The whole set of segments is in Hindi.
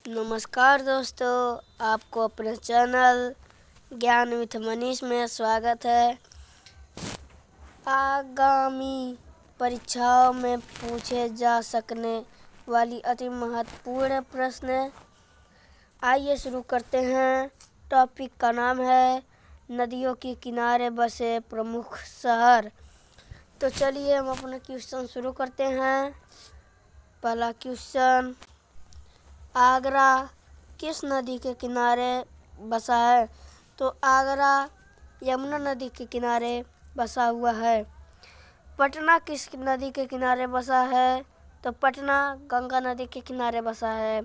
नमस्कार दोस्तों, आपको अपने चैनल ज्ञान विथ मनीष में स्वागत है। आगामी परीक्षाओं में पूछे जा सकने वाली अति महत्वपूर्ण प्रश्न। आइए शुरू करते हैं। टॉपिक का नाम है नदियों के किनारे बसे प्रमुख शहर। तो चलिए हम अपना क्वेश्चन शुरू करते हैं। पहला क्वेश्चन, आगरा किस नदी के किनारे बसा है? तो आगरा यमुना नदी के किनारे बसा हुआ है। पटना किस नदी के किनारे बसा है? तो पटना गंगा नदी के किनारे बसा है।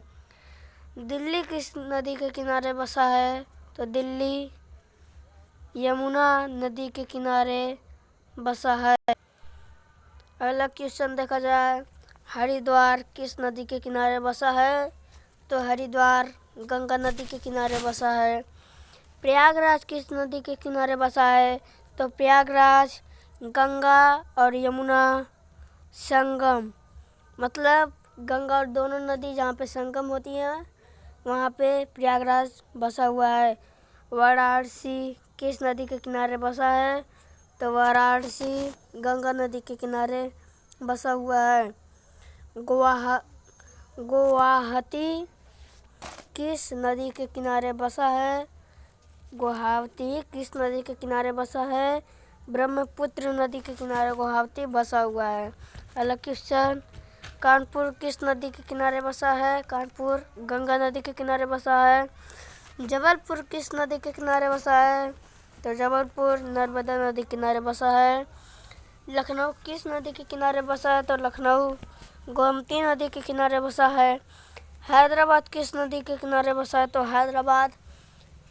दिल्ली किस नदी के किनारे बसा है? तो दिल्ली यमुना नदी के किनारे बसा है। अगला क्वेश्चन देखा जाए, हरिद्वार किस नदी के किनारे बसा है? तो हरिद्वार गंगा नदी के किनारे बसा है। प्रयागराज किस नदी के किनारे बसा है? तो प्रयागराज गंगा और यमुना संगम, मतलब गंगा और दोनों नदी जहाँ पे संगम होती हैं वहाँ पे प्रयागराज बसा हुआ है। वाराणसी किस नदी के किनारे बसा है? तो वाराणसी गंगा नदी के किनारे बसा हुआ है। गुवाहाटी किस नदी के किनारे बसा है? गुवाहाटी किस नदी के किनारे बसा है? ब्रह्मपुत्र नदी के किनारे गुवाहाटी बसा हुआ है। अगला क्वेश्चन, कानपुर किस नदी के किनारे बसा है? कानपुर गंगा नदी के किनारे बसा है। जबलपुर किस नदी के किनारे बसा है? तो जबलपुर नर्मदा नदी के किनारे बसा है। लखनऊ किस नदी के किनारे बसा है? तो लखनऊ गोमती नदी के किनारे बसा है। हैदराबाद किस नदी के किनारे बसा है? तो हैदराबाद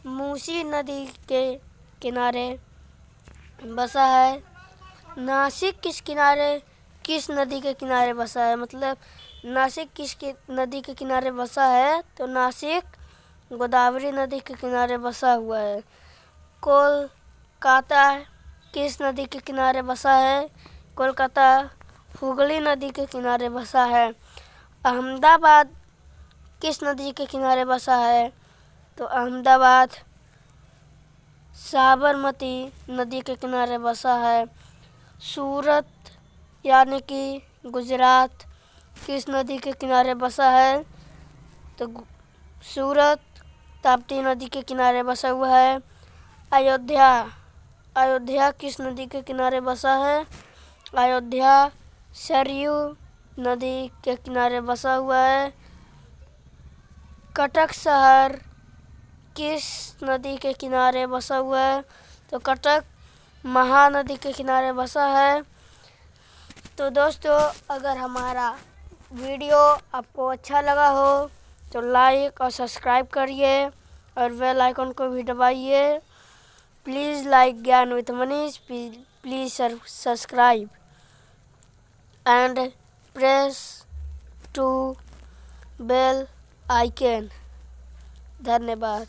मूसी नदी के किनारे बसा है। नासिक किस नदी के किनारे बसा है? मतलब नासिक किस नदी के किनारे बसा है? तो नासिक गोदावरी नदी के किनारे बसा हुआ है। कोलकाता किस नदी के किनारे बसा है? कोलकाता हुगली नदी के किनारे बसा है। अहमदाबाद किस नदी के किनारे बसा है? तो अहमदाबाद साबरमती नदी के किनारे बसा है। सूरत यानी कि गुजरात किस नदी के किनारे बसा है? तो सूरत ताप्ती नदी के किनारे बसा हुआ है। अयोध्या किस नदी के किनारे बसा है? अयोध्या सरयू नदी के किनारे बसा हुआ है। कटक शहर किस नदी के किनारे बसा हुआ है? तो कटक महानदी के किनारे बसा है। तो दोस्तों, अगर हमारा वीडियो आपको अच्छा लगा हो तो लाइक और सब्सक्राइब करिए और बेल आइकन को भी दबाइए। Please like Gyan with Manish, please subscribe and press to bell icon. धन्यवाद।